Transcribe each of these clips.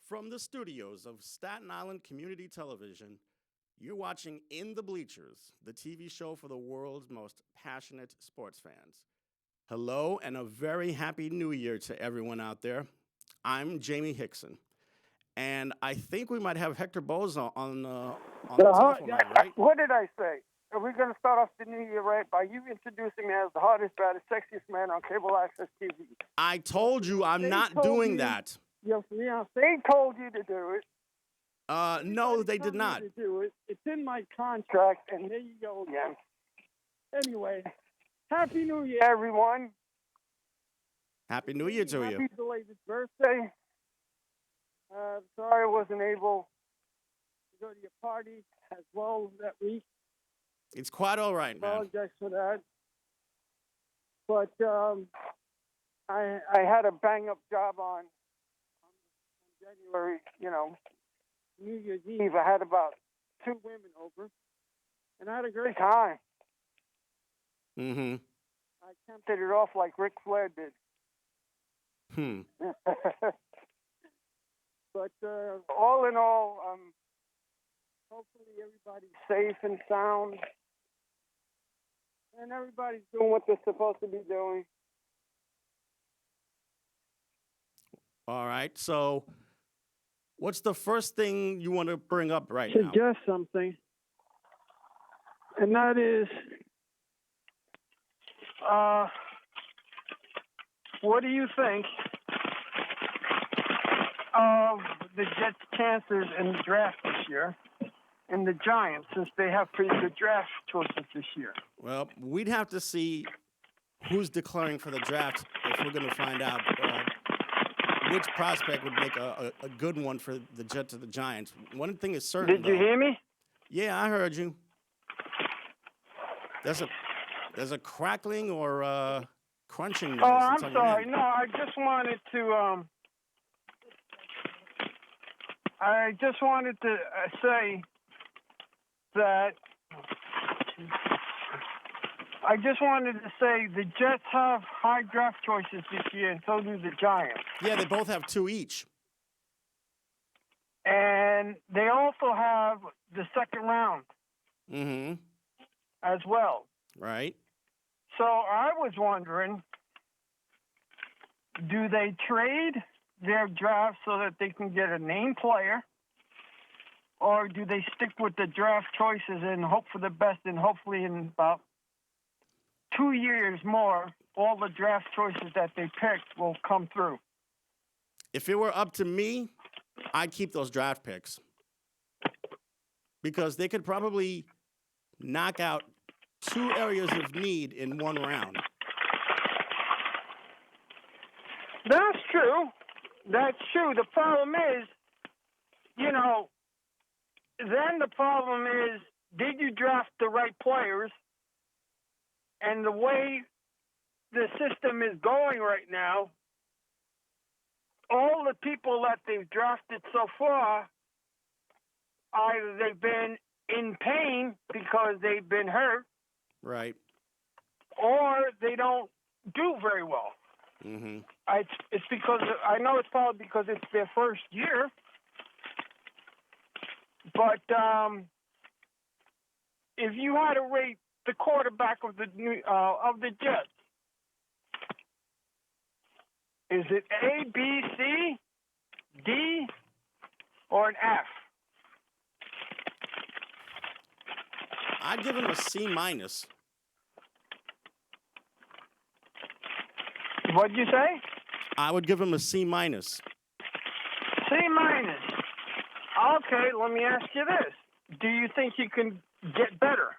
From the studios of Staten Island Community Television, you're watching In the Bleachers, the TV show for the world's most passionate sports fans. Hello, and a very happy new year to everyone out there. I'm Jaime Hixson, and I think we might have Hector Bosa on the telephone line, right? What did I say? Are we going to start off the new year right by you introducing me as the hardest, baddest, sexiest man on cable access TV? I told you I'm not doing that. Yes, they told you to do it. No, they did not. To do it. It's in my contract, and there you go again. Anyway, Happy New Year, everyone. Happy New Year to you. Happy belated birthday. Sorry I wasn't able to go to your party as well that week. It's quite all right, man. Apologize for that. But I had a bang-up job on January, New Year's Eve. I had about 2 women over, and I had a great time. Mm-hmm. I tempted it off like Ric Flair did. But all in all, hopefully everybody's safe and sound, and everybody's doing what they're supposed to be doing. All right, so what's the first thing you want to bring up right now? Suggest something, and that is, what do you think of the Jets' chances in the draft this year, and the Giants, since they have pretty good draft choices this year? Well, we'd have to see who's declaring for the draft if we're going to find out which prospect would make a good one for the Jets or the Giants. One thing is certain. Did you hear me? Yeah, I heard you. There's a crackling or crunching noise. Oh, I'm on sorry. Your end. No, I just wanted to say that the Jets have high draft choices this year, and so do the Giants. Yeah, they both have 2 each. And they also have the second round as well. Right. So I was wondering, do they trade their draft so that they can get a name player, or do they stick with the draft choices and hope for the best, and hopefully in about 2 years more, all the draft choices that they picked will come through? If it were up to me, I'd keep those draft picks because they could probably knock out 2 areas of need in 1 round. That's true. That's true. The problem is, then the problem is, did you draft the right players? And the way the system is going right now, all the people that they've drafted so far, either they've been in pain because they've been hurt, Right. or they don't do very well. Mm-hmm. It's because, I know it's probably because it's their first year, but if you had to rate the quarterback of the Jets, is it A, B, C, D, or an F? I'd give him a C-. What'd you say? I would give him a C-. C-. Okay, let me ask you this. Do you think he can get better?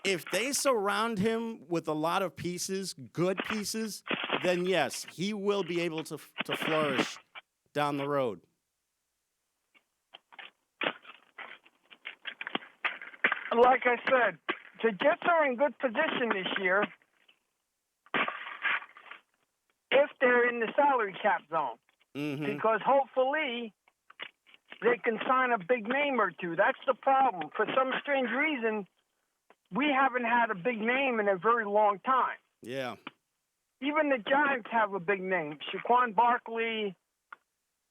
If they surround him with a lot of pieces, good pieces, then yes, he will be able to flourish down the road. Like I said, the Jets are in good position this year if they're in the salary cap zone. Mm-hmm. Because hopefully they can sign a big name or two. That's the problem. For some strange reason, we haven't had a big name in a very long time. Yeah. Even the Giants have a big name. Saquon Barkley,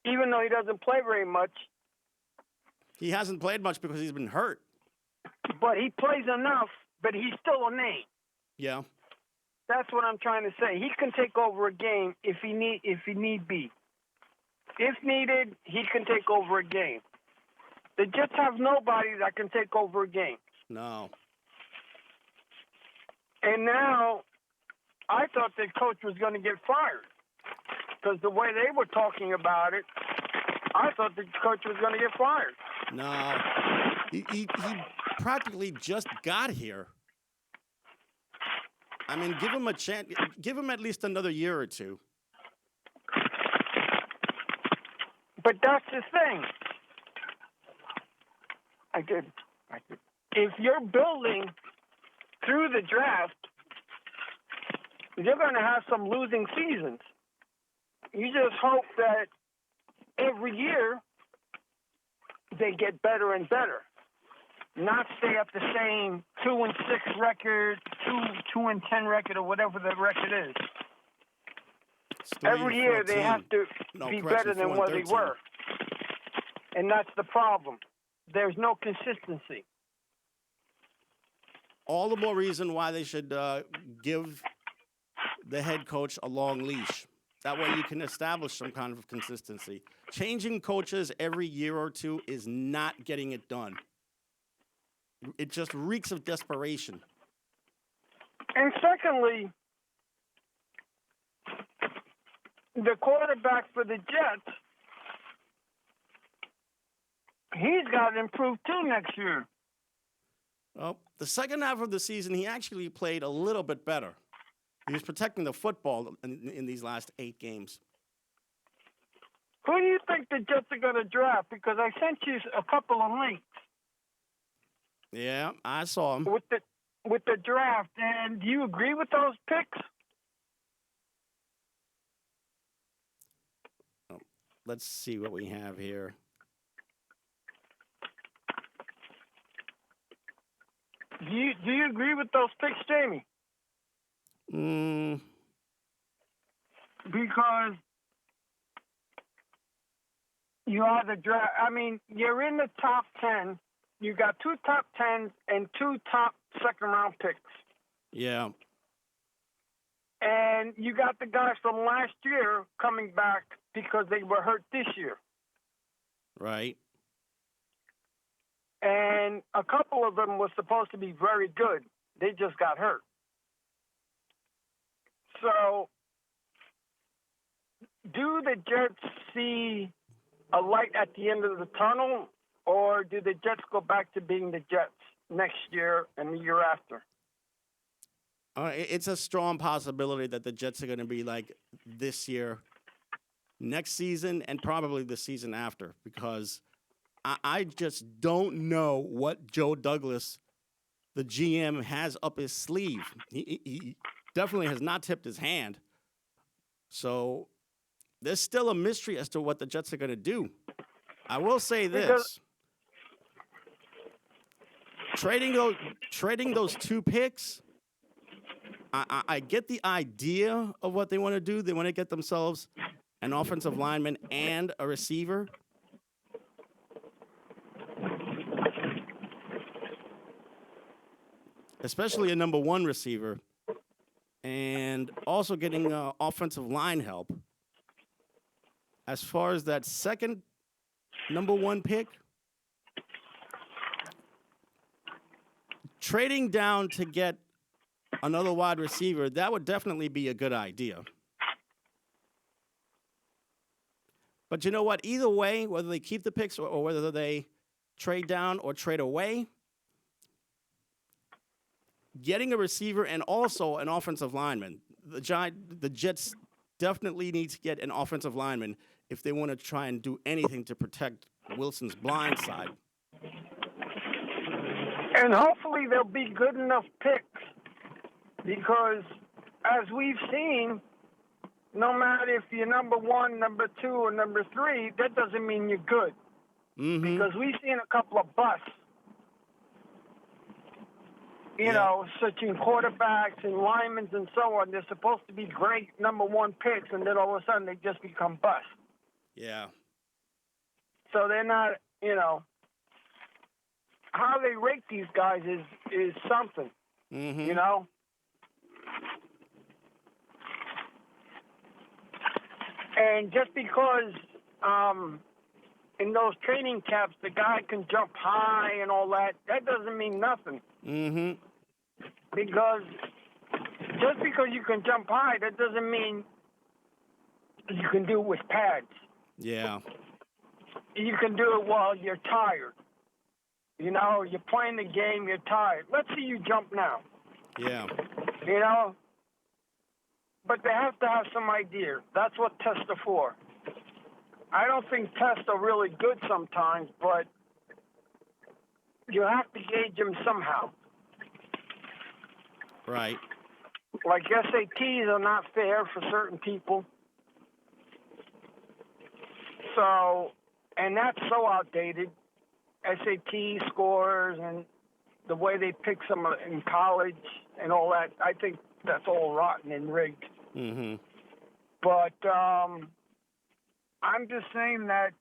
even though he doesn't play very much. He hasn't played much because he's been hurt. But he plays enough, but he's still a name. Yeah. That's what I'm trying to say. He can take over a game if he need be. If needed, he can take over a game. The Jets have nobody that can take over a game. No. And now, I thought the coach was going to get fired because the way they were talking about it, I thought the coach was going to get fired. No. He practically just got here. I mean, give him a chance. Give him at least another year or two. But that's the thing. I did. If you're building through the draft, you're going to have some losing seasons. You just hope that every year they get better and better, not stay at the same 2-6 record, 2-10 record, or whatever the record is. Every year they have to be better than what they were, and that's the problem. There's no consistency. All the more reason why they should give the head coach a long leash. That way you can establish some kind of consistency. Changing coaches every year or two is not getting it done. It just reeks of desperation. And secondly, the quarterback for the Jets, he's got to improve too next year. Well, the second half of the season, he actually played a little bit better. He was protecting the football in these last 8 games. Who do you think the Jets are going to draft? Because I sent you a couple of links. Yeah, I saw him. With the draft, and do you agree with those picks? Oh, let's see what we have here. Do you agree with those picks, Jamie? Because you are the draft. I mean, you're in the top 10. You got 2 top 10s and 2 top second-round picks. Yeah. And you got the guys from last year coming back because they were hurt this year. Right. And a couple of them were supposed to be very good. They just got hurt. So, do the Jets see a light at the end of the tunnel, or do the Jets go back to being the Jets next year and the year after? It's a strong possibility that the Jets are going to be like this year, next season, and probably the season after, because I just don't know what Joe Douglas, the GM, has up his sleeve. He definitely has not tipped his hand. So there's still a mystery as to what the Jets are going to do. I will say this. Trading those 2 picks, I get the idea of what they want to do. They want to get themselves an offensive lineman and a receiver. Especially a number 1 receiver. And also getting offensive line help. As far as that second number 1 pick, trading down to get another wide receiver, that would definitely be a good idea. But you know what? Either way, whether they keep the picks or whether they trade down or trade away, getting a receiver and also an offensive lineman, the Jets definitely need to get an offensive lineman if they want to try and do anything to protect Wilson's blind side. And hopefully they'll be good enough picks, because as we've seen, no matter if you're number 1, number 2, or number 3, that doesn't mean you're good. Mm-hmm. Because we've seen a couple of busts. You know, such in quarterbacks and linemen and so on. They're supposed to be great number 1 picks, and then all of a sudden they just become busts. Yeah. So they're not, how they rate these guys is something, Mm-hmm. And just because in those training camps the guy can jump high and all that, that doesn't mean nothing. Mm-hmm. Because just because you can jump high, that doesn't mean you can do it with pads. Yeah. You can do it while you're tired. You're playing the game, you're tired. Let's see you jump now. Yeah. But they have to have some idea. That's what tests are for. I don't think tests are really good sometimes, but you have to gauge them somehow. Right. Like SATs are not fair for certain people. So, and that's so outdated. SAT scores and the way they pick some in college and all that, I think that's all rotten and rigged. Mm-hmm. But I'm just saying that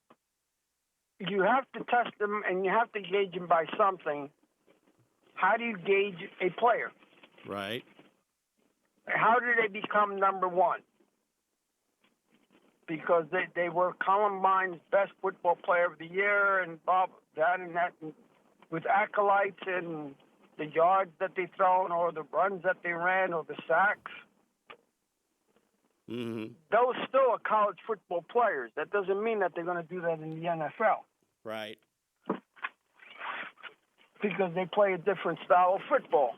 you have to test them and you have to gauge them by something. How do you gauge a player? Right. How do they become number one? Because they were Columbine's best football player of the year and that and with acolytes and the yards that they thrown or the runs that they ran or the sacks. Mm-hmm. Those still are college football players. That doesn't mean that they're going to do that in the NFL. Right. Because they play a different style of football.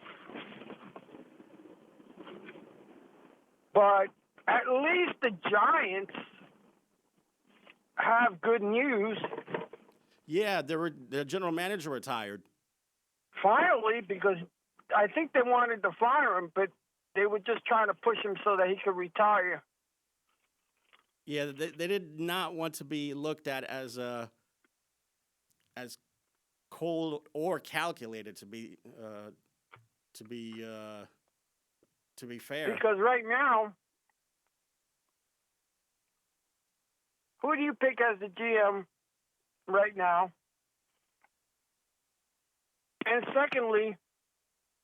But at least the Giants have good news. Yeah, their general manager retired. Finally, because I think they wanted to fire him, but they were just trying to push him so that he could retire. Yeah, they did not want to be looked at as cold or calculated to be fair. Because right now, who do you pick as the GM right now? And secondly,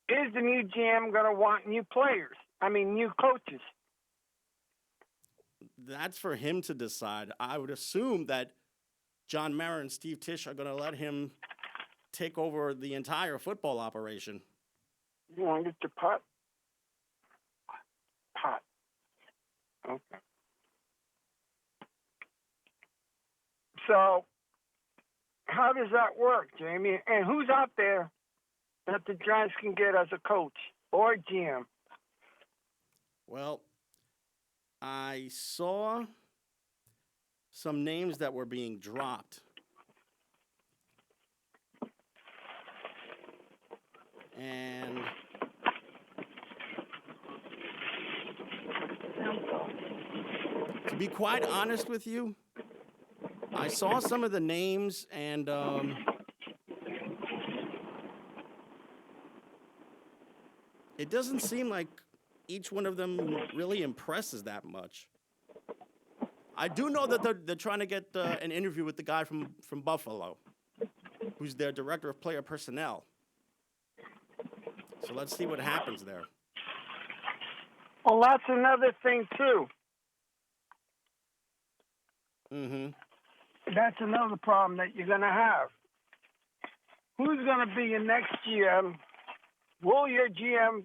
is the new GM going to want new players? New coaches? That's for him to decide. I would assume that John Mara and Steve Tisch are going to let him take over the entire football operation. You want to get your pot? Pot. Okay. So, how does that work, Jamie? And who's out there that the Giants can get as a coach or GM? Well, I saw some names that were being dropped. And to be quite honest with you, I saw some of the names and it doesn't seem like each one of them really impresses that much. I do know that they're trying to get an interview with the guy from Buffalo, who's their director of player personnel. So let's see what happens there. Well, that's another thing, too. Mm-hmm. That's another problem that you're going to have. Who's going to be your next GM? Will your GM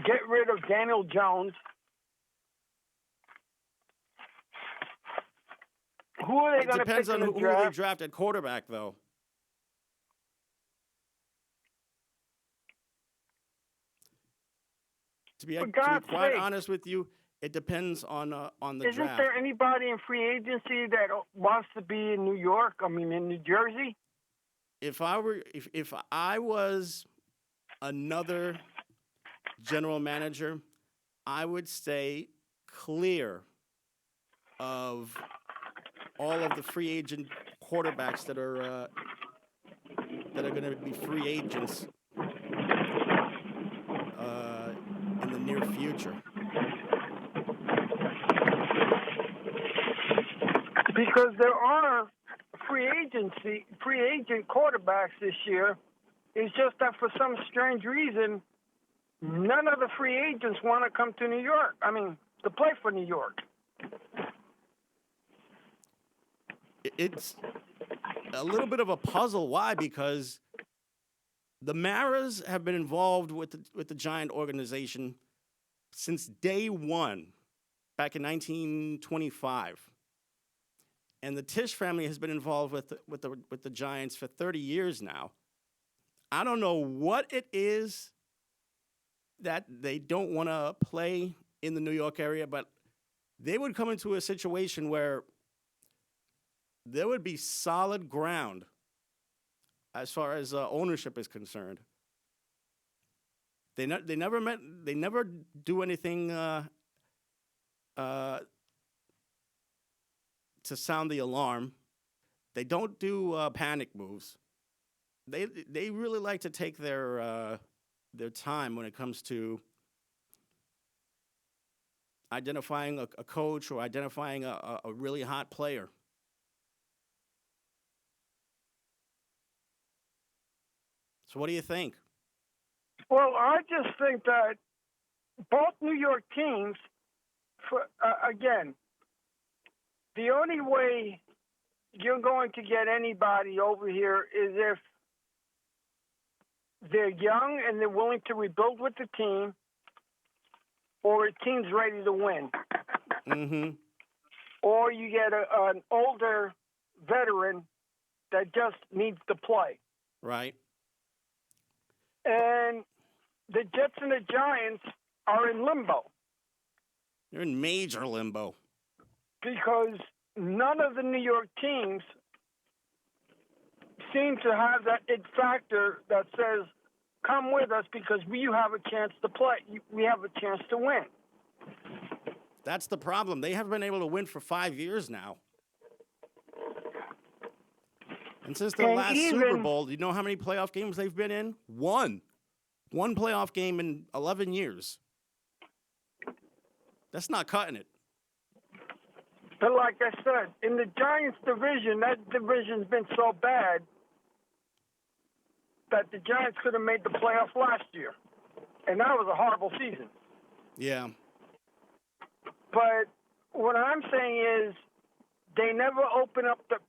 get rid of Daniel Jones? Who are they going to pick Depends on in the who draft? they draft at quarterback, though. To be quite honest with you, it depends on the draft. Isn't there anybody in free agency that wants to be in New York? In New Jersey? If I was another general manager, I would stay clear of all of the free agent quarterbacks that are going to be free agents in the near future. Because there are free agent quarterbacks this year is just that for some strange reason, none of the free agents want to come to New York. I mean, to play for New York. It's a little bit of a puzzle. Why? Because the Maras have been involved with the Giant organization since day one, back in 1925, and the Tisch family has been involved with the Giants for 30 years now. I don't know what it is that they don't want to play in the New York area, but they would come into a situation where there would be solid ground as far as ownership is concerned. They never do anything to sound the alarm. They don't do panic moves. They really like to take their time when it comes to identifying a coach or identifying a really hot player. So what do you think? Well, I just think that both New York teams, again, the only way you're going to get anybody over here is if they're young and they're willing to rebuild with the team, or a team's ready to win. Mm-hmm. Or you get an older veteran that just needs to play. Right. And the Jets and the Giants are in limbo. They're in major limbo. Because none of the New York teams seem to have that it factor that says, come with us because you have a chance to play. We have a chance to win. That's the problem. They haven't been able to win for 5 years now. And since the last Super Bowl, do you know how many playoff games they've been in? One playoff game in 11 years. That's not cutting it. But like I said, in the Giants division, that division's been so bad that the Giants could have made the playoffs last year. And that was a horrible season. Yeah. But what I'm saying is they never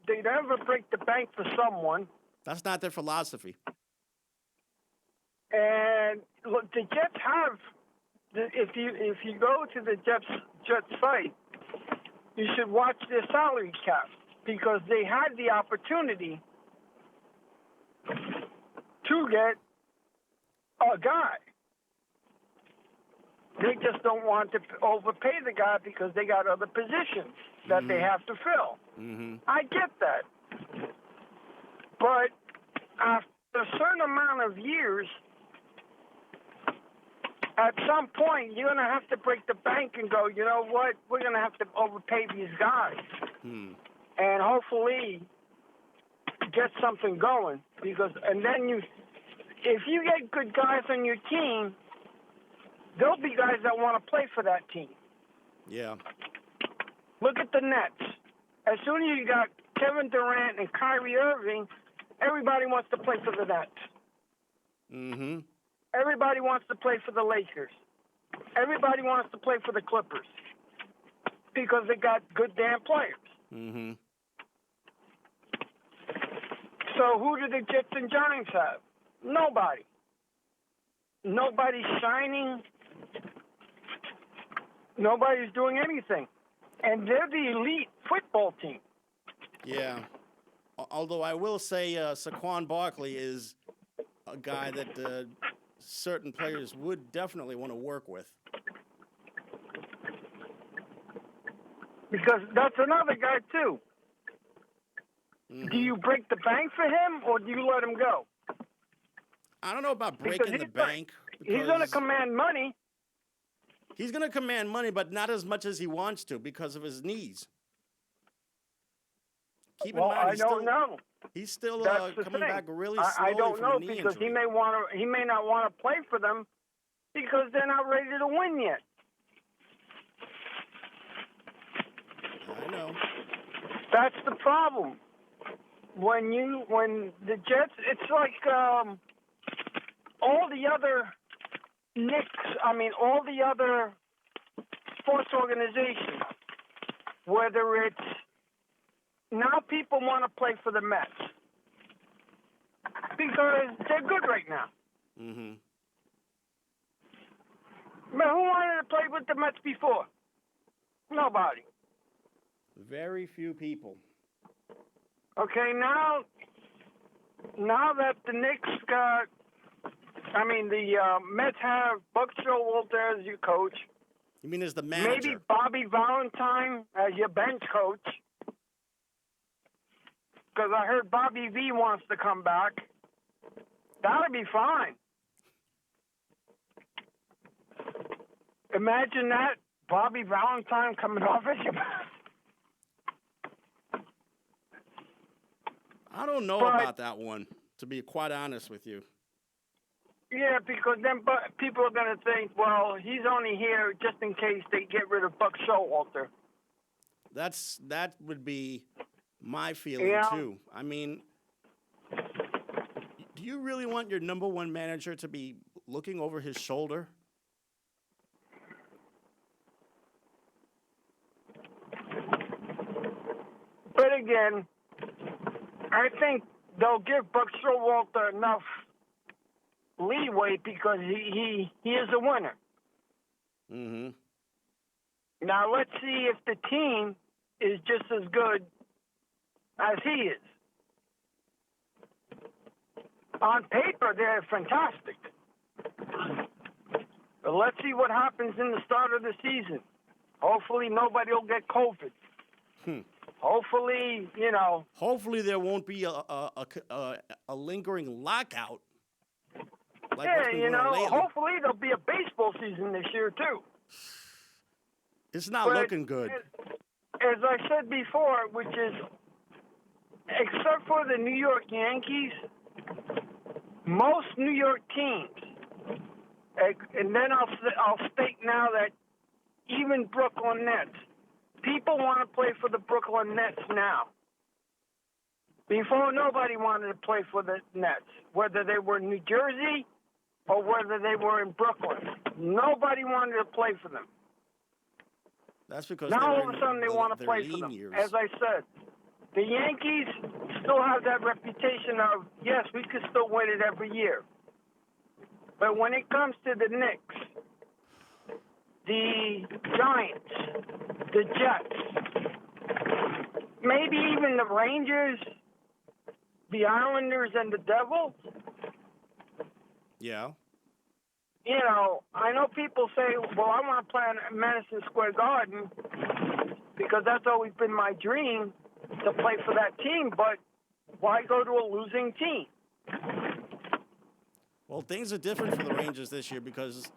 they never break the bank for someone. That's not their philosophy. And look, the Jets have, if you go to the Jets site, you should watch their salary cap because they had the opportunity to get a guy. They just don't want to overpay the guy because they got other positions that they have to fill. Mm-hmm. I get that. But after a certain amount of years, at some point, you're going to have to break the bank and go, you know what, we're going to have to overpay these guys. And hopefully get something going. And then if you get good guys on your team, there'll be guys that want to play for that team. Yeah. Look at the Nets. As soon as you got Kevin Durant and Kyrie Irving, everybody wants to play for the Nets. Mm-hmm. Everybody wants to play for the Lakers. Everybody wants to play for the Clippers because they got good damn players. Mm-hmm. So who do the Jets and Giants have? Nobody. Nobody's shining. Nobody's doing anything. And they're the elite football team. Yeah. Although I will say Saquon Barkley is a guy that certain players would definitely want to work with. Because that's another guy, too. Mm-hmm. Do you break the bank for him, or do you let him go? I don't know about breaking the bank. He's going to command money. He's going to command money, but not as much as he wants to because of his knees. Keep in mind, I don't know. He's still coming back really slowly. I don't know from a knee because injury. he may not want to play for them because they're not ready to win yet. I know. That's the problem. when the Jets, it's like all the other Knicks. I mean, all the other sports organizations. Whether it's now, people want to play for the Mets because they're good right now. Mm-hmm. But who wanted to play with the Mets before? Nobody. Very few people. Okay, now that the Knicks the Mets have Buck Showalter as your coach. You mean as the manager? Maybe Bobby Valentine as your bench coach. Because I heard Bobby V wants to come back. That'll be fine. Imagine that, Bobby Valentine coming off as your bench. I don't know about that one, to be quite honest with you. Yeah, because then people are going to think, well, he's only here just in case they get rid of Buck Showalter. That would be my feeling, too. I mean, do you really want your number one manager to be looking over his shoulder? But again, I think they'll give Buck Showalter enough leeway because he is a winner. Mm-hmm. Now let's see if the team is just as good as he is. On paper, they're fantastic. But let's see what happens in the start of the season. Hopefully nobody will get COVID. Hopefully, Hopefully there won't be a lingering lockout. Like hopefully there'll be a baseball season this year, too. It's not looking good. As I said before, which is, except for the New York Yankees, most New York teams, and then I'll state now that even Brooklyn Nets, people want to play for the Brooklyn Nets now. Before, nobody wanted to play for the Nets, whether they were in New Jersey or whether they were in Brooklyn. Nobody wanted to play for them. That's because now all of a sudden they want to play for them. Years. As I said, the Yankees still have that reputation of, yes, we could still win it every year. But when it comes to the Knicks, the Giants, the Jets, maybe even the Rangers, the Islanders, and the Devils. Yeah. I know people say, well, I want to play on Madison Square Garden because that's always been my dream to play for that team, but why go to a losing team? Well, things are different for the Rangers this year because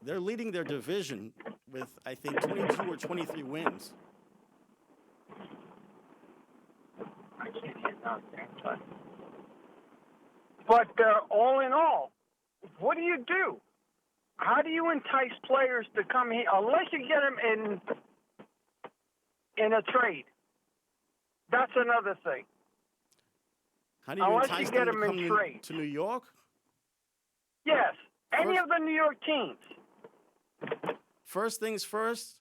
they're leading their division with, I think, 22 or 23 wins. I can't hear nothing. But all in all, what do you do? How do you entice players to come here unless you get them in a trade? That's another thing. How do you entice them to come to New York? Yes, any of the New York teams. First things first,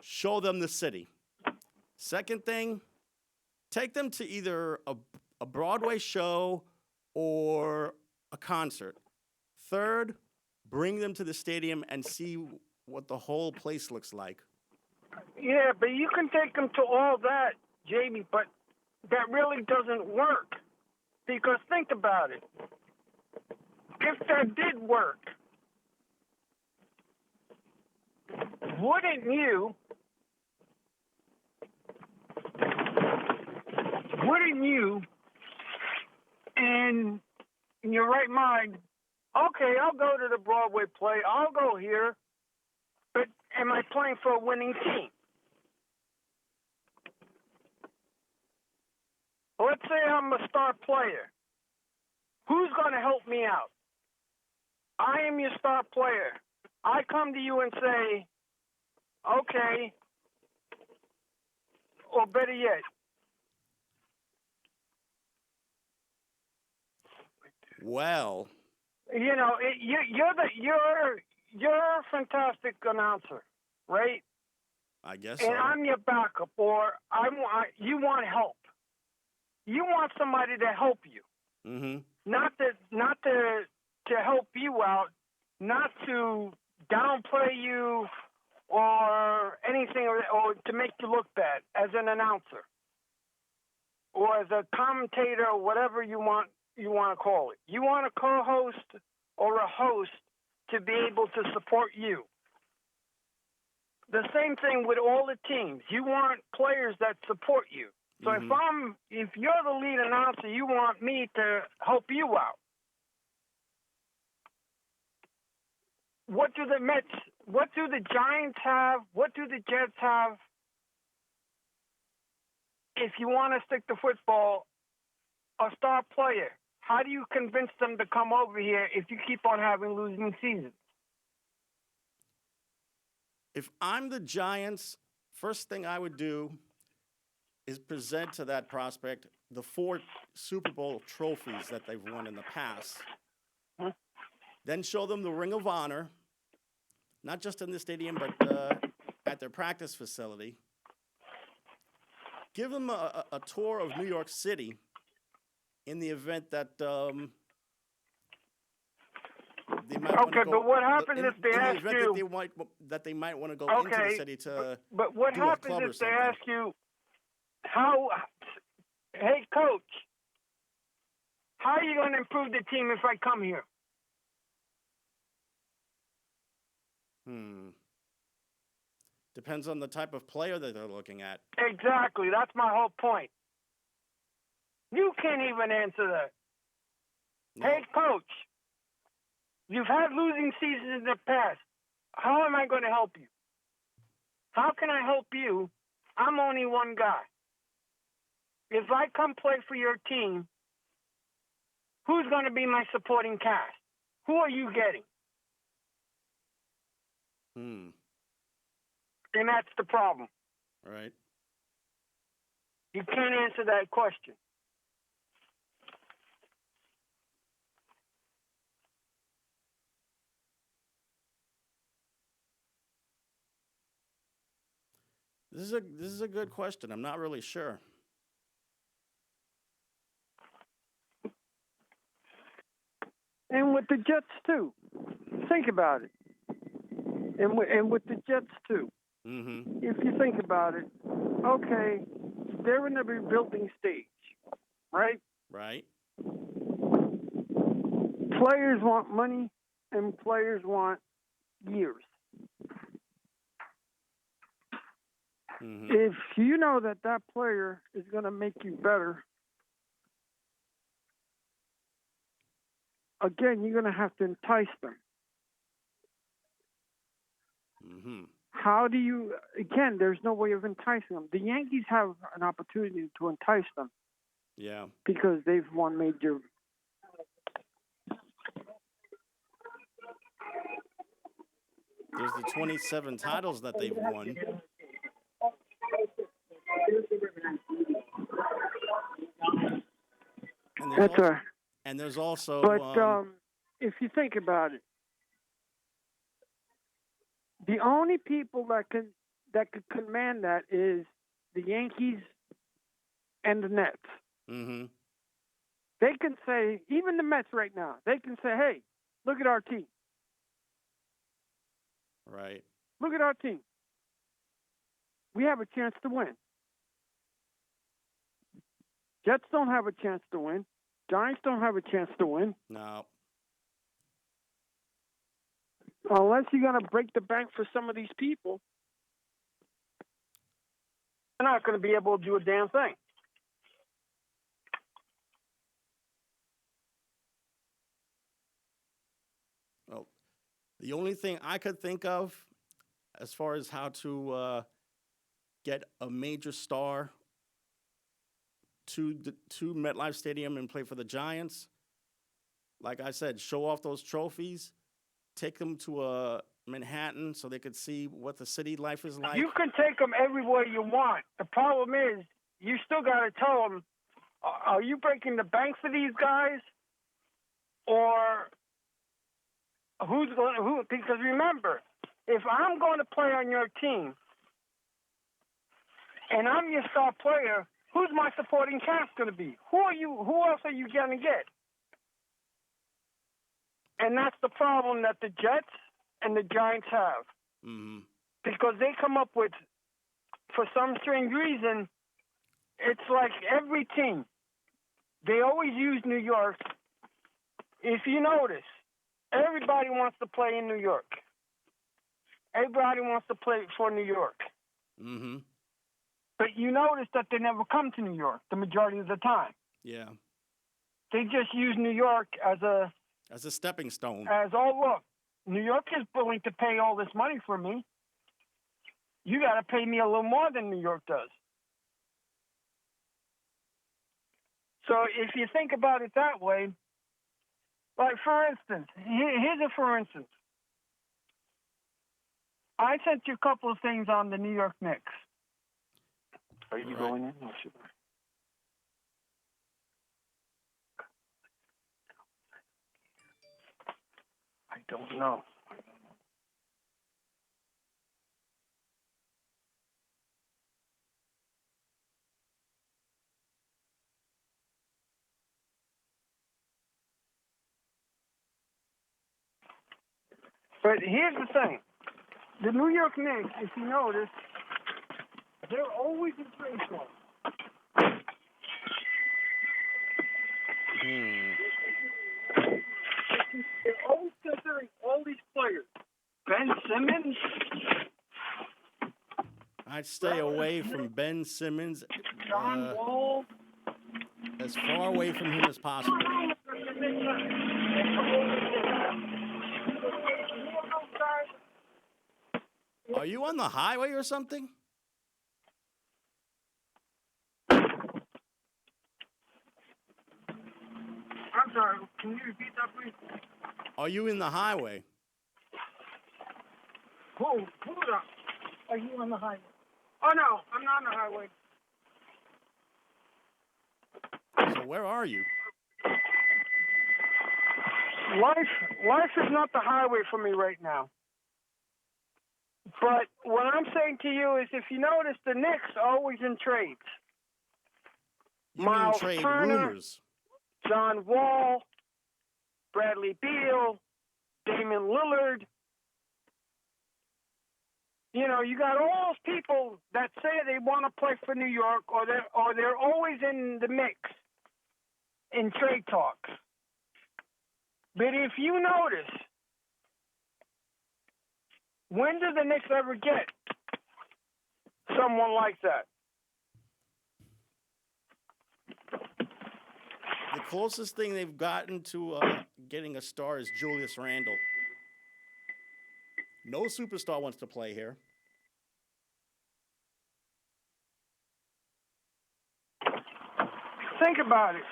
show them the city. Second thing, take them to either a Broadway show or a concert. Third, bring them to the stadium and see what the whole place looks like. Yeah, but you can take them to all that, Jamie, but that really doesn't work. Because think about it. If that did work, wouldn't you in your right mind, okay, I'll go to the Broadway play, I'll go here, but am I playing for a winning team? Let's say I'm a star player. Who's going to help me out? I am your star player. I come to you and say, okay, or better yet, Well, You know, you're a fantastic announcer, right? I guess And so. I'm your backup, or you want help. You want somebody to help you, Mm-hmm. not to help you out, not to downplay you or anything, or to make you look bad as an announcer or as a commentator, or whatever you want to call it. You want a co-host or a host to be able to support you. The same thing with all the teams. You want players that support you. So if you're the lead announcer, you want me to help you out. What do the Giants have? What do the Jets have? If you want to stick to football, a star player, how do you convince them to come over here if you keep on having losing seasons? If I'm the Giants, first thing I would do is present to that prospect the 4 Super Bowl trophies that they've won in the past. Huh? Then show them the Ring of Honor, not just in the stadium, but at their practice facility. Give them a tour of New York City in the event that they might want to go. Okay, but what happens if they in the ask event you? that they might want to go into the city to but what do a happens club or if they something? ask you, hey, coach, how are you going to improve the team if I come here? Depends on the type of player that they're looking at. Exactly. That's my whole point. You can't even answer that. No. Hey, coach, you've had losing seasons in the past. How am I going to help you? How can I help you? I'm only one guy. If I come play for your team, who's going to be my supporting cast? Who are you getting? And that's the problem. Right. You can't answer that question. This is a good question. I'm not really sure. And with the Jets too. Think about it. And with the Jets too. Mm-hmm. If you think about it, okay, they're in the rebuilding stage, right? Right. Players want money, and players want years. Mm-hmm. If you know that player is going to make you better, again, you're going to have to entice them. Mm-hmm. How do you, again, there's no way of enticing them. The Yankees have an opportunity to entice them. Yeah. Because they've won major. There's the 27 titles that they've won. And there's also But if you think about it, the only people that could command that is the Yankees and the Nets. Mm-hmm. They can say, even the Mets right now, they can say, hey, look at our team. Right. Look at our team. We have a chance to win. Jets don't have a chance to win. Giants don't have a chance to win. No. Unless you're going to break the bank for some of these people, they're not going to be able to do a damn thing. Well, the only thing I could think of as far as how to get a major star to MetLife Stadium and play for the Giants, like I said, show off those trophies, take them to Manhattan so they could see what the city life is like. You can take them everywhere you want. The problem is you still got to tell them, are you breaking the bank for these guys? or who's going to who? Because remember, if I'm going to play on your team and I'm your star player, who's my supporting cast going to be? Who else are you going to get? And that's the problem that the Jets and the Giants have. Mm-hmm. Because they come up with, for some strange reason, it's like every team, they always use New York. If you notice, everybody wants to play in New York. Everybody wants to play for New York. Mm-hmm. But you notice that they never come to New York the majority of the time. Yeah. They just use New York as a stepping stone. Look, New York is willing to pay all this money for me. You got to pay me a little more than New York does. So if you think about it that way, like for instance, here's a for instance. I sent you a couple of things on the New York Knicks. Are you going in? Or should I don't know. But here's the thing. The New York Knicks, if you notice, they're always in trade talks. They're always considering all these players. Ben Simmons. I'd stay away from Ben Simmons. John Wall. As far away from him as possible. Are you on the highway or something? I'm sorry, can you repeat that, please? Are you in the highway? Hold up. Are you on the highway? Oh, no, I'm not on the highway. So where are you? Life is not the highway for me right now. But what I'm saying to you is, if you notice, the Knicks are always in trades. You Miles mean trade Turner, rumors? John Wall, Bradley Beal, Damian Lillard. You know, you got all those people that say they want to play for New York, or they're always in the mix in trade talks. But if you notice, when do the Knicks ever get someone like that? The closest thing they've gotten to getting a star is Julius Randle. No superstar wants to play here. Think about it.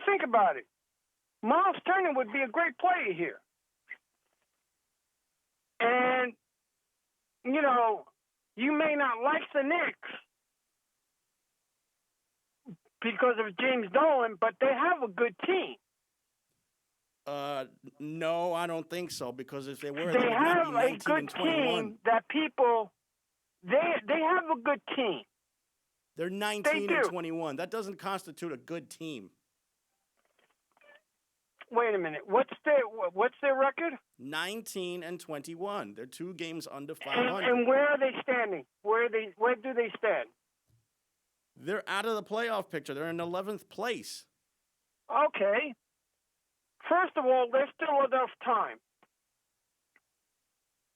Think about it. Miles Turner would be a great player here. And, you know, you may not like the Knicks because of James Dolan, but they have a good team. No, I don't think so, because if they were, They they would have not be a 19 good and 21. team that people, they have a good team. They're 19 and 21. That doesn't constitute a good team. Wait a minute. What's their record? 19 and 21. They're 2 games under 500. And where are they standing? Where do they stand? They're out of the playoff picture. They're in 11th place. Okay. First of all, there's still enough time.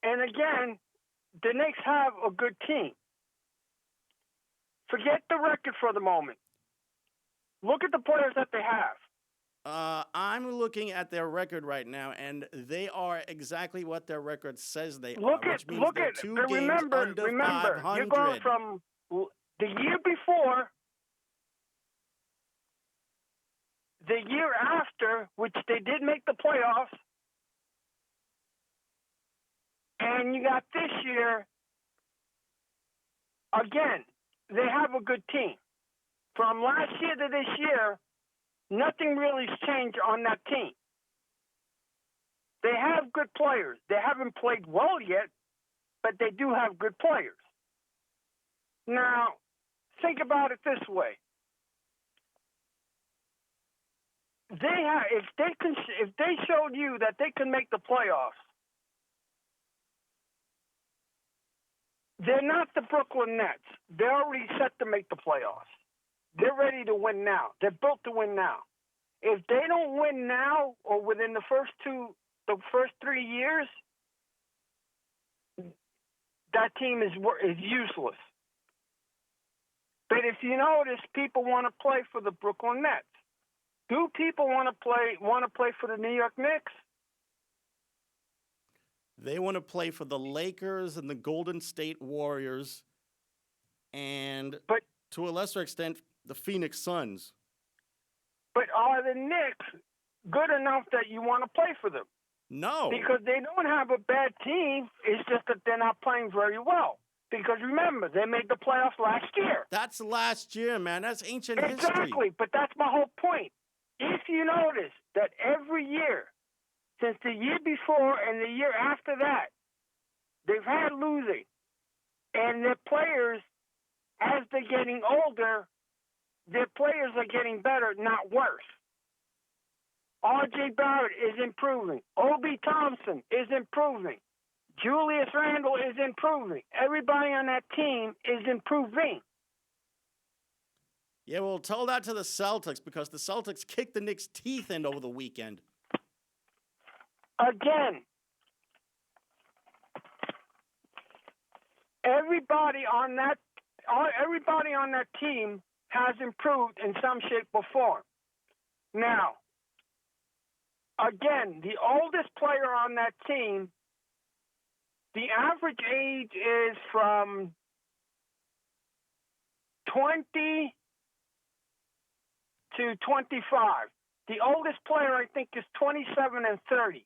And again, the Knicks have a good team. Forget the record for the moment. Look at the players that they have. I'm looking at their record right now, and they are exactly what their record says they are, which means they're 2 games under 500. You're going from the year before, the year after, which they did make the playoffs, and you got this year. Again, they have a good team. From last year to this year, nothing really's changed on that team. They have good players. They haven't played well yet, but they do have good players. Now, think about it this way. If they showed you that they can make the playoffs, they're not the Brooklyn Nets. They're already set to make the playoffs. They're ready to win now. They're built to win now. If they don't win now or within the first 3 years, that team is useless. But if you notice, people want to play for the Brooklyn Nets. Do people want to play for the New York Knicks? They want to play for the Lakers and the Golden State Warriors, and to a lesser extent, the Phoenix Suns. But are the Knicks good enough that you want to play for them? No. Because they don't have a bad team. It's just that they're not playing very well. Because remember, they made the playoffs last year. That's last year, man. That's ancient history. Exactly, but that's my whole point. If you notice that every year, since the year before and the year after that, they've had losing. And their players, as they're getting older, their players are getting better, not worse. R.J. Barrett is improving. Obi Thompson is improving. Julius Randle is improving. Everybody on that team is improving. Yeah, well, tell that to the Celtics, because the Celtics kicked the Knicks' teeth in over the weekend. Again, everybody on that team has improved in some shape or form. Now, again, the oldest player on that team, the average age is from 20 to 25. The oldest player, I think, is 27 and 30.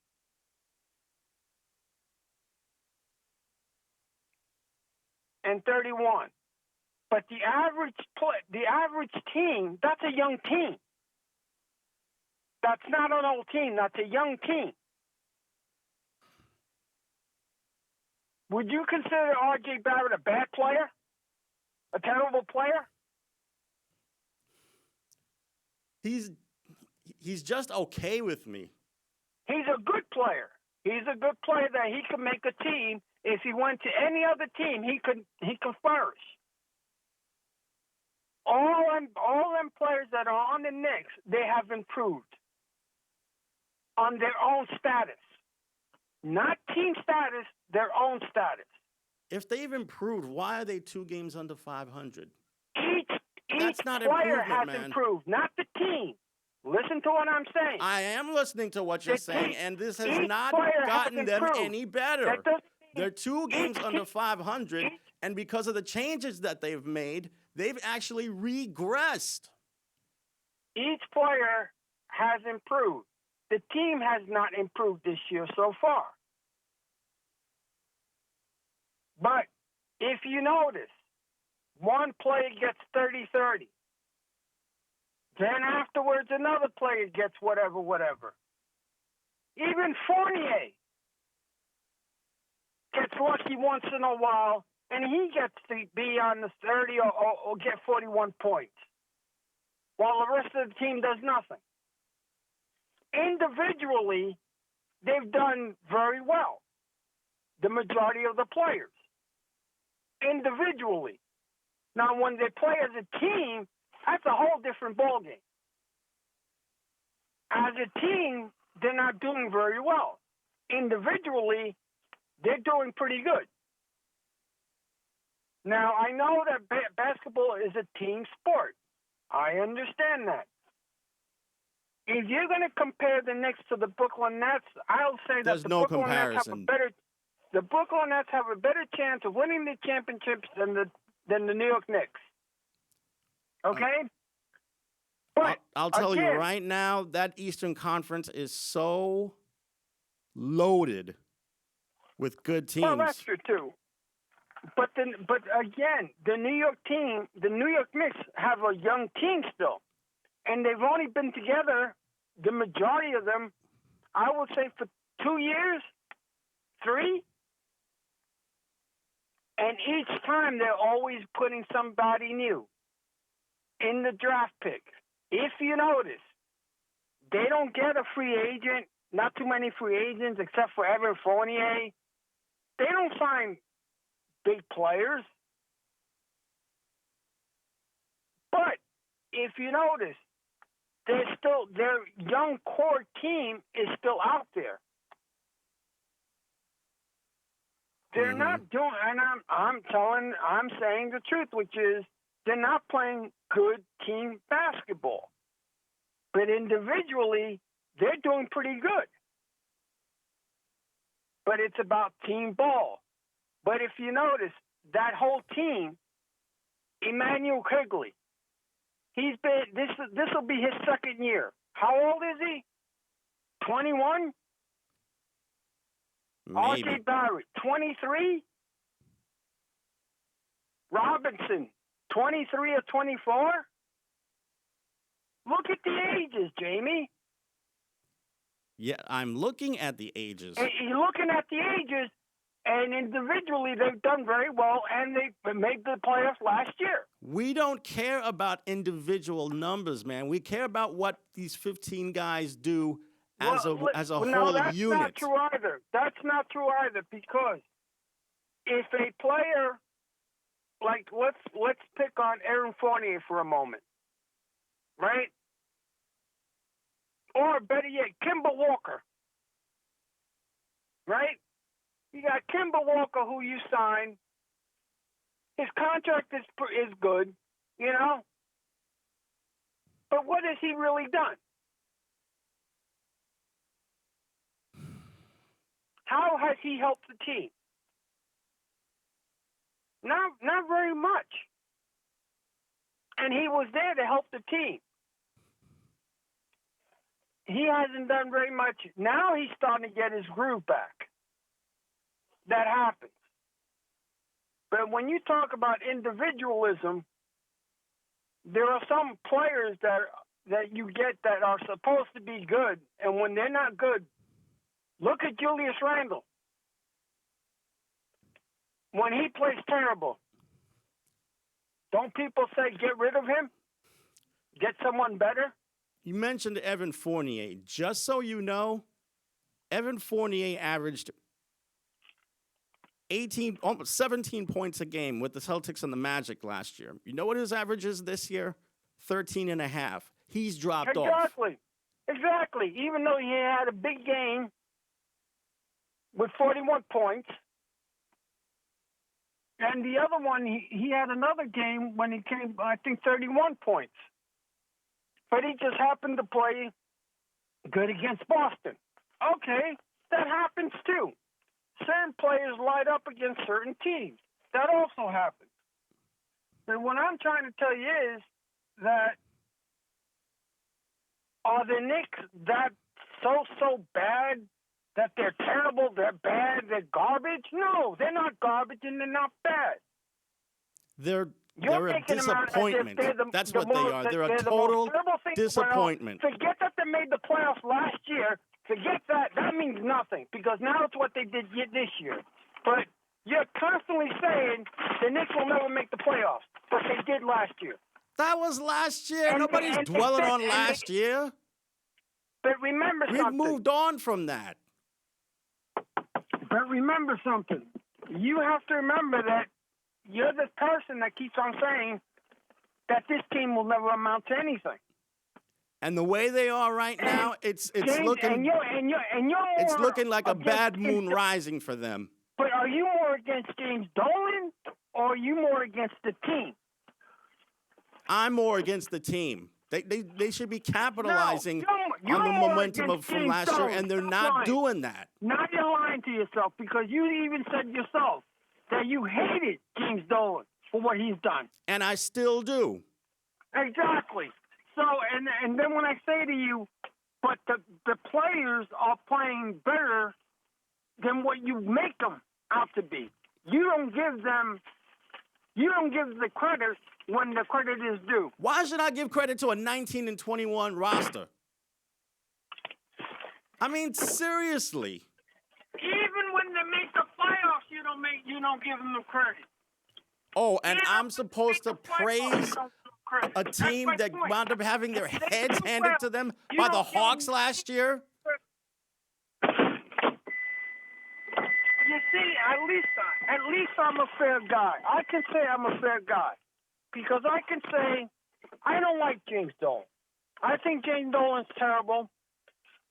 And 31. But the average team, that's a young team. That's not an old team. That's a young team. Would you consider R.J. Barrett a bad player? A terrible player? He's just okay with me. He's a good player. He's a good player that he could make a team. If he went to any other team, he could flourish. All them players that are on the Knicks, they have improved on their own status. Not team status, their own status. If they've improved, why are they 2 games under 500? Each player has improved, not the team. Listen to what I'm saying. I am listening to what you're saying, and this has not gotten them any better. They're 2 games under 500, and because of the changes that they've made, they've actually regressed. Each player has improved. The team has not improved this year so far. But if you notice, one player gets 30-30. Then afterwards, another player gets whatever. Even Fournier gets lucky once in a while, and he gets to be on the 30 or get 41 points, while the rest of the team does nothing. Individually, they've done very well, the majority of the players. Individually. Now, when they play as a team, that's a whole different ballgame. As a team, they're not doing very well. Individually, they're doing pretty good. Now, I know that basketball is a team sport. I understand that. If you're going to compare the Knicks to the Brooklyn Nets, I'll say that the Brooklyn Nets have a better chance of winning the championships than the New York Knicks. Okay? But I'll tell you right now, that Eastern Conference is so loaded with good teams. Well, that's true too. But again, the New York Knicks have a young team still. and they've only been together, the majority of them, I would say for 2 years, 3. And each time they're always putting somebody new in the draft pick. If you notice, they don't get a free agent, not too many free agents except for Evan Fournier. They don't sign big players. But if you notice, their young core team is still out there. They're not doing, and I'm saying the truth, which is they're not playing good team basketball. But individually, they're doing pretty good. But it's about team ball. But if you notice, that whole team, Emmanuel Quigley, he's been, this will be his second year. How old is he? 21? R.J. Barrett, 23? Robinson, 23 or 24? Look at the ages, Jamie. Yeah, I'm looking at the ages. And you're looking at the ages, and individually they've done very well, and they made the playoffs last year. We don't care about individual numbers, man. We care about what these 15 guys do as a whole that's unit. Not true either. That's not true either, because if a player, like let's pick on Evan Fournier for a moment, right? Or better yet, Kimball Walker, right? You got Kimball Walker, who you signed. His contract is good, you know. But what has he really done? How has he helped the team? Not very much. And he was there to help the team. He hasn't done very much. Now he's starting to get his groove back. That happens. But when you talk about individualism, there are some players that you get that are supposed to be good, and when they're not good, look at Julius Randle. When he plays terrible, don't people say get rid of him? Get someone better? You mentioned Evan Fournier. Just so you know, Evan Fournier averaged almost 17 points a game with the Celtics and the Magic last year. You know what his average is this year? 13.5. He's dropped off. Exactly. Even though he had a big game with 41 points, and the other one, he had another game when he came, I think, 31 points. But he just happened to play good against Boston. Okay, that happens too. Certain players light up against certain teams. That also happens. And what I'm trying to tell you is that are the Knicks that so bad that they're terrible, they're bad, they're garbage? No, they're not garbage and they're not bad. They're a disappointment. That's what they are. They're a total disappointment. Forget that they made the playoffs last year. Forget that. That means nothing, because now it's what they did this year. But you're constantly saying the Knicks will never make the playoffs, but they did last year. That was last year. Nobody's dwelling on last year. But remember something. We've moved on from that. But remember something. You have to remember that you're the person that keeps on saying that this team will never amount to anything. And the way they are right now, it's looking it's looking like a bad moon rising for them. But are you more against James Dolan, or are you more against the team? I'm more against the team. They should be capitalizing on the momentum from last year, and they're not doing that. Now you're lying to yourself, because you even said yourself that you hated James Dolan for what he's done. And I still do. Exactly. So, and then when I say to you, but the players are playing better than what you make them out to be. You don't give the credit when the credit is due. Why should I give credit to a 19-21 roster? I mean, seriously. Even when they make the playoffs, you don't give them the credit. Oh, and Even I'm when supposed they to make the playoffs, you praise don't give them credit. a That's team my that point. wound up having their If they heads do handed well, to them you by the don't give Hawks them- last year? You see, at least I'm a fair guy. I can say I'm a fair guy because I can say I don't like James Dolan. I think James Dolan's terrible.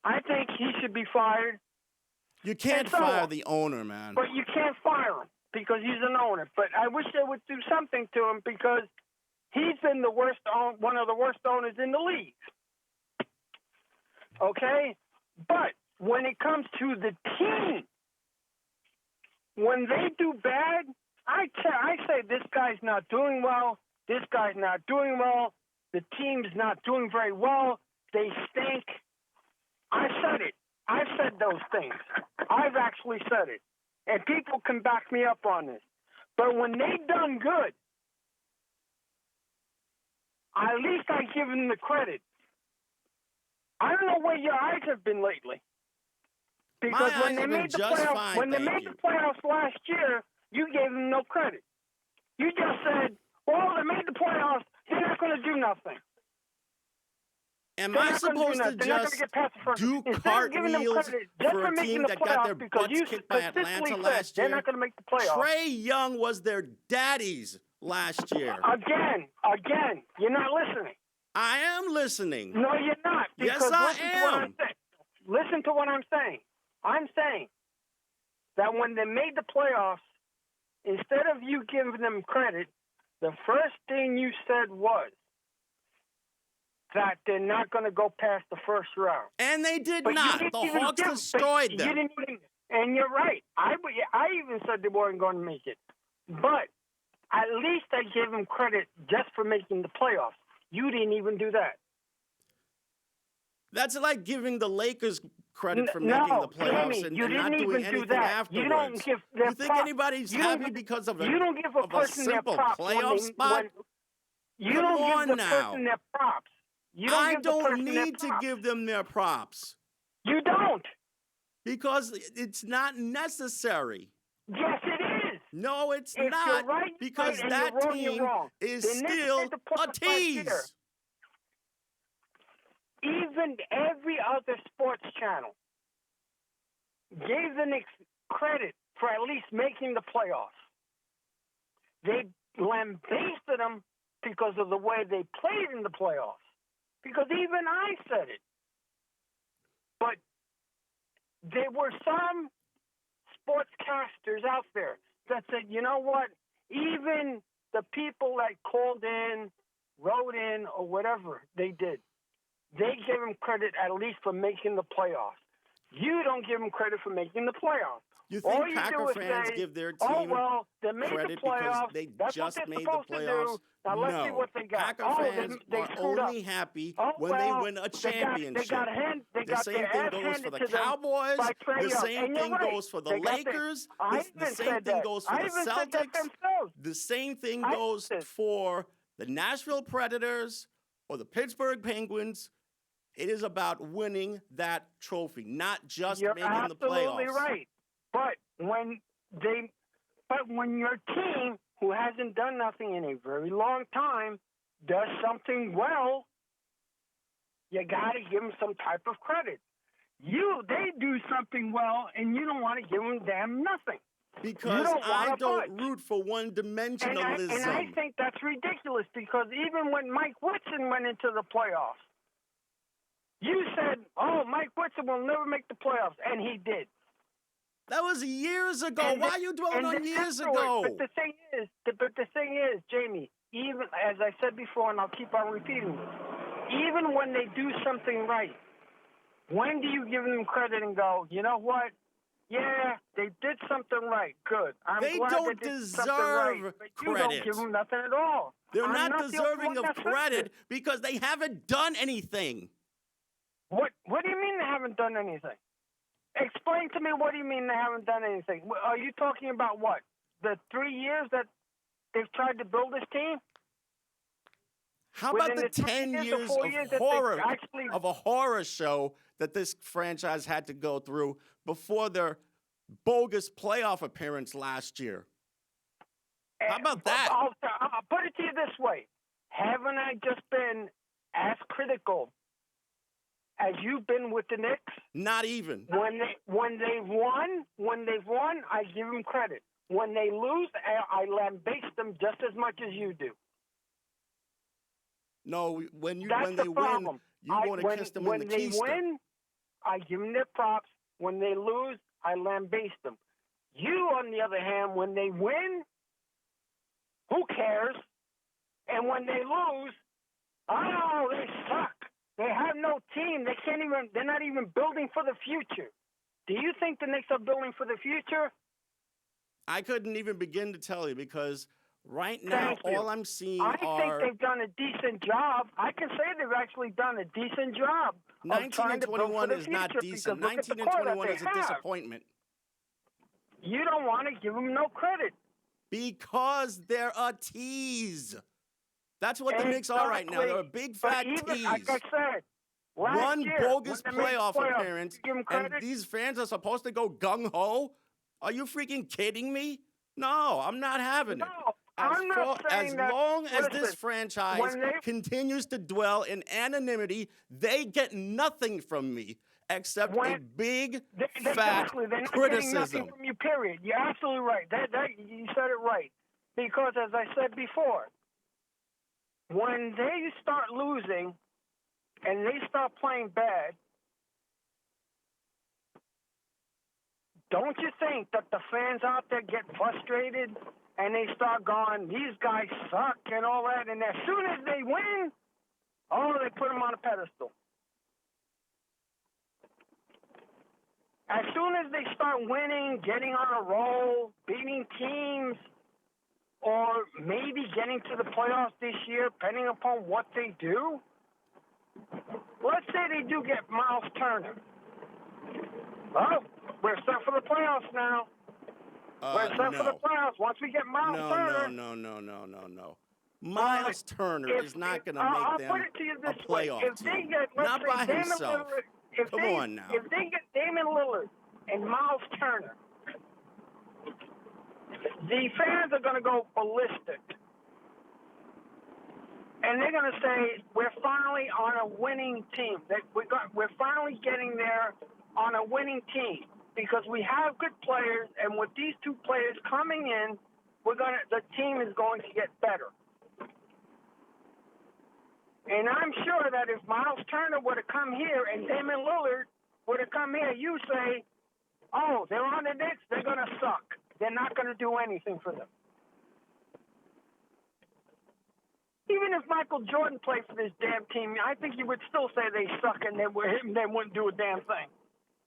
I think he should be fired. You can't And so fire on. the owner, man. But you can't fire him because he's an owner. But I wish they would do something to him because he's been one of the worst owners in the league. Okay? But when it comes to the team, when they do bad, I say this guy's not doing well. This guy's not doing well. The team's not doing very well. They stink. I said it. I've said those things. I've actually said it. And people can back me up on this. But when they done good, at least I give them the credit. I don't know where your eyes have been lately. Because My eyes have been just fine, when they thank made you. the playoffs last year, you gave them no credit. You just said, well, they made the playoffs. They're not going to do nothing. Am They're I not gonna do supposed to nothing. They're not gonna just get past the first do round. Instead of giving them cartwheels credit just for a making team the that got their playoffs because butts you kicked by Atlanta consistently said last they're year? not going to make the playoffs. Trey Young was their daddies last year. Again, you're not listening. I am listening. No, you're not. Yes, Because I listen to what I'm am. saying. Listen to what I'm saying. I'm saying that when they made the playoffs, instead of you giving them credit, the first thing you said was that they're not going to go past the first round. And they did But not. you The didn't even Hawks give- destroyed but them. You didn't even, and you're right. I even said they weren't going to make it. But at least I gave them credit just for making the playoffs. You didn't even do that. That's like giving the Lakers credit for No, making the playoffs Jamie, and, you and not didn't doing even do anything that. afterwards. You don't give their You think props. anybody's You don't happy give- because of You don't give a of a person their simple props playoff spot? you Come don't give on the now. person their props. You don't I give the don't person their need to props. give them their props You don't. because it's not necessary. Yes, it is. No, it's If not you're right, you're because right, and that you're wrong, you're team wrong. is The Knicks still made the a playoffs last year. tease. Even every other sports channel gave the Knicks credit for at least making the playoffs. They lambasted them because of the way they played in the playoffs. Because even I said it. But there were some sportscasters out there that said, you know what? Even the people that called in, wrote in, or whatever they did, they gave them credit at least for making the playoffs. You don't give them credit for making the playoffs. You All think you Packer do is fans say, give their team oh, well, they made credit the playoffs. because they That's just what they're made the supposed to playoffs? do. Now let's see No. what they got. Packer oh, fans they are screwed only up. happy Oh, when well, they win a championship. They got The got same their thing ass goes handed for the to them Cowboys. by Trae The Young. same And you're thing right. goes for the They got Lakers. I The even same said thing that. goes for I the even said that Celtics. themselves. The same thing I goes said- for the Nashville Predators or the Pittsburgh Penguins. It is about winning that trophy, not just You're making the absolutely playoffs. right. But when your team, who hasn't done nothing in a very long time, does something well, you got to give them some type of credit. They do something well, and you don't want to give them damn nothing. Because don't I wanna don't budge. root for one-dimensionalism. And I think that's ridiculous because even when Mike Whitson went into the playoffs, you said, "Oh, Mike Whitson will never make the playoffs," and he did. That was years ago. And Why are you dwelling on and years afterwards- ago? But the thing is, Jamie, even as I said before, and I'll keep on repeating this, even when they do something right, when do you give them credit and go, you know what? Yeah, they did something right. Good. I'm They glad don't they did something right. deserve But you credit. don't give them nothing at all. They're I'm not the only deserving one of that says credit this. because they haven't done anything. What do you mean they haven't done anything? Explain to me what do you mean they haven't done anything? Are you talking about what? The 3 years that they've tried to build this team? How about Within the 3 10 years or years 4 of years that they horror, actually of a horror show that this franchise had to go through before their bogus playoff appearance last year? How about that? I'll put it to you this way. Haven't I just been as critical as you've been with the Knicks? Not even. When they've won, I give them credit. When they lose, I lambaste them just as much as you do. No, when That's they the win, problem. you want to kiss them in the keister. When they win, I give them their props. When they lose, I lambaste them. You, on the other hand, when they win, who cares? And when they lose, oh, they suck. They have no team. They can't even. They're not even building for the future. Do you think the Knicks are building for the future? I couldn't even begin to tell you because right now all I'm seeing I think they've done a decent job. I can say they've actually done a decent job. 19 and 21 is not decent. 19 and 21 is a disappointment. You don't want to give them no credit. Because they're a tease. That's what the Knicks are right now. They're a big fat tease. Like I said, one bogus playoff appearance, and these fans are supposed to go gung-ho? Are you freaking kidding me? No, I'm not having it. As long as this franchise continues to dwell in anonymity, they get nothing from me except a big, fat criticism. They're not getting nothing from you, period. You're absolutely right. You said it right. Because, as I said before, when they start losing and they start playing bad, don't you think that the fans out there get frustrated and they start going, these guys suck and all that, and as soon as they win, oh, they put them on a pedestal. As soon as they start winning, getting on a roll, beating teams, or maybe getting to the playoffs this year, depending upon what they do. Let's say they do get Miles Turner. Well, we're set for the playoffs now. We're set for the playoffs. Once we get Miles Turner. No. Miles Turner is not going to make them a playoff team. Not by himself. Come on now. If they get Damian Lillard and Miles Turner, the fans are going to go ballistic. And they're going to say, we're finally on a winning team. We're finally getting there on a winning team because we have good players, and with these two players coming in, the team is going to get better. And I'm sure that if Miles Turner would have come here and Damian Lillard would have come here, you say, oh, they're on the Knicks, they're going to suck. They're not going to do anything for them. Even if Michael Jordan played for this damn team, I think you would still say they suck and they wouldn't do a damn thing.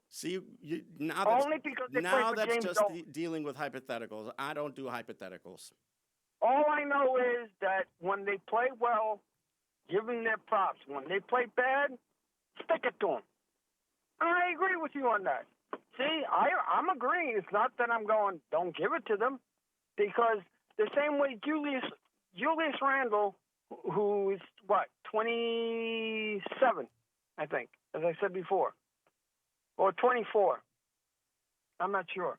See, now that's just dealing with hypotheticals. I don't do hypotheticals. All I know is that when they play well, give them their props. When they play bad, stick it to them. I agree with you on that. See, I'm agreeing. It's not that I'm going, don't give it to them, because the same way Julius Randle, who is, 27, I think, as I said before, or 24. I'm not sure.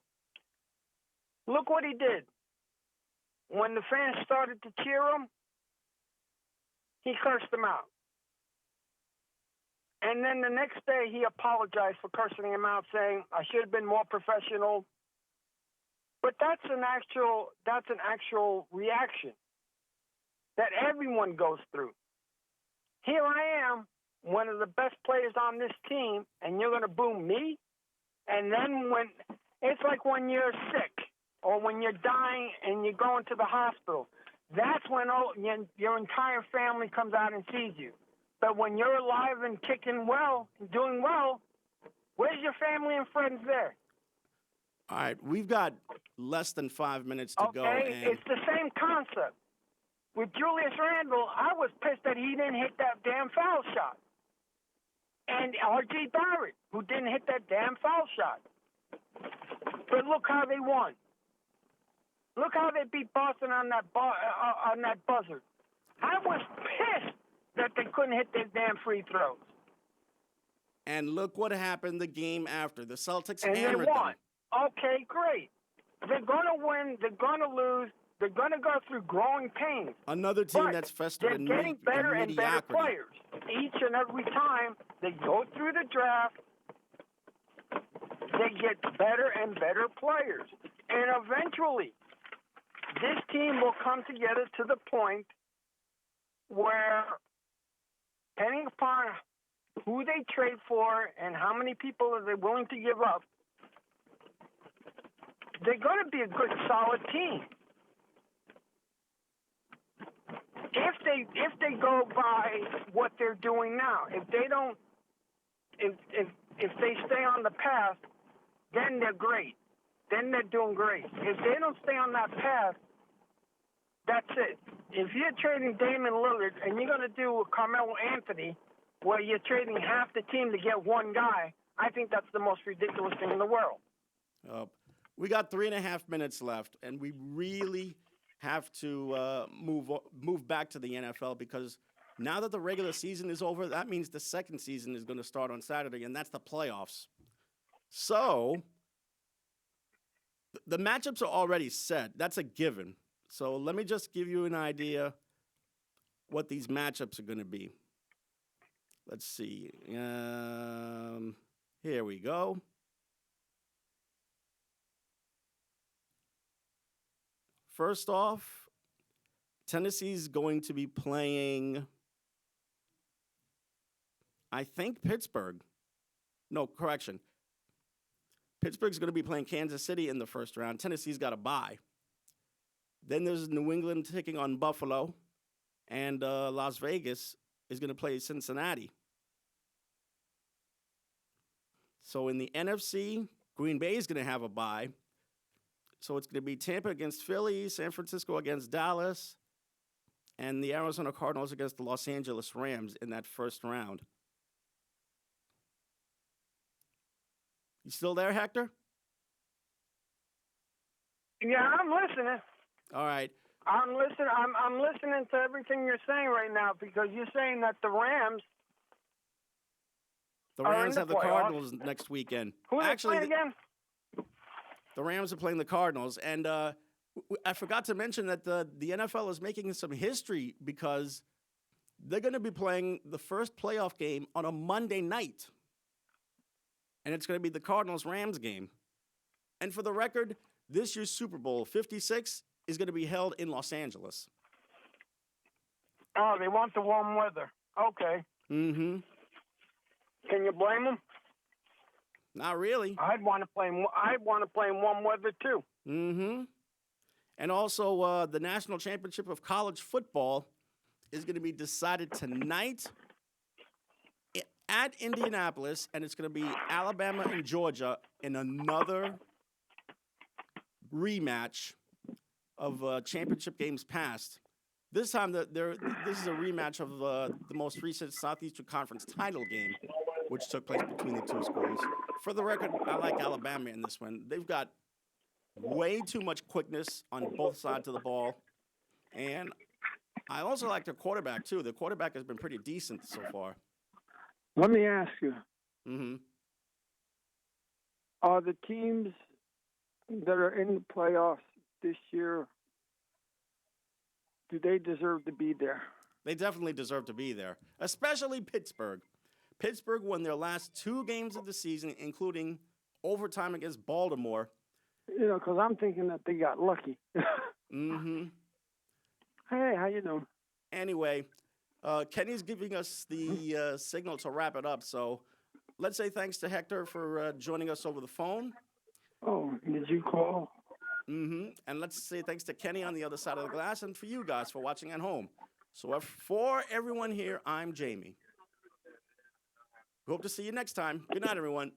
Look what he did. When the fans started to cheer him, he cursed them out. And then the next day, he apologized for cursing him out, saying, I should have been more professional. But that's an actual reaction that everyone goes through. Here I am, one of the best players on this team, and you're going to boo me? And then it's like when you're sick or when you're dying and you're going to the hospital. That's when your entire family comes out and sees you. But when you're alive and kicking well, and doing well, where's your family and friends there? All right, we've got less than 5 minutes to go. Okay, it's the same concept. With Julius Randle, I was pissed that he didn't hit that damn foul shot. And R.J. Barrett, who didn't hit that damn foul shot. But look how they won. Look how they beat Boston on that buzzer. I was pissed that they couldn't hit their damn free throws. And look what happened the game after. The Celtics And they hammered won. them. Okay, great. They're going to win. They're going to lose. They're going to go through growing pains. Another team But that's festered they're in getting better and better mediocrity. players. Each and every time they go through the draft, they get better and better players. And eventually, this team will come together to the point where, depending upon who they trade for and how many people are they willing to give up, they're going to be a good, solid team. If they go by what they're doing now, if they don't, if they stay on the path, then they're great. Then they're doing great. If they don't stay on that path, that's it. If you're trading Damian Lillard and you're going to do a Carmelo Anthony, where you're trading half the team to get one guy, I think that's the most ridiculous thing in the world. We got 3.5 minutes left, and we really have to move back to the NFL, because now that the regular season is over, that means the second season is going to start on Saturday, and that's the playoffs. So the matchups are already set. That's a given. So let me just give you an idea what these matchups are going to be. Let's see. Here we go. First off, Tennessee's going to be playing, I think, Pittsburgh. No, correction. Pittsburgh's going to be playing Kansas City in the first round. Tennessee's got a bye. Then there's New England taking on Buffalo, and Las Vegas is going to play Cincinnati. So in the NFC, Green Bay is going to have a bye. So it's going to be Tampa against Philly, San Francisco against Dallas, and the Arizona Cardinals against the Los Angeles Rams in that first round. You still there, Hector? Yeah, I'm listening. All right. I'm listening. I'm listening to everything you're saying right now, because you're saying that the Rams. The Rams have the Cardinals next weekend. Who are they playing again? The Rams are playing the Cardinals, and I forgot to mention that the NFL is making some history, because they're going to be playing the first playoff game on a Monday night, and it's going to be the Cardinals-Rams game. And for the record, this year's Super Bowl 56 is going to be held in Los Angeles. Oh, they want the warm weather. Okay. Mm-hmm. Can you blame them? Not really. I'd want to play in warm weather too. Mm-hmm. And also, the national championship of college football is going to be decided tonight at Indianapolis, and it's going to be Alabama and Georgia in another rematch of championship games past. This time, this is a rematch of the most recent Southeastern Conference title game, which took place between the two schools. For the record, I like Alabama in this one. They've got way too much quickness on both sides of the ball. And I also like their quarterback, too. The quarterback has been pretty decent so far. Let me ask you. Mm-hmm. Are the teams that are in the playoffs this year, do they deserve to be there? They definitely deserve to be there, especially Pittsburgh. Pittsburgh won their last 2 games of the season, including overtime against Baltimore. You know, because I'm thinking that they got lucky. Mm-hmm. Hey, how you doing? Anyway, Kenny's giving us the signal to wrap it up, so let's say thanks to Hector for joining us over the phone. Oh, did you call? Mm-hmm. And let's say thanks to Kenny on the other side of the glass, and for you guys for watching at home. So for everyone here, I'm Jamie. Hope to see you next time. Good night, everyone.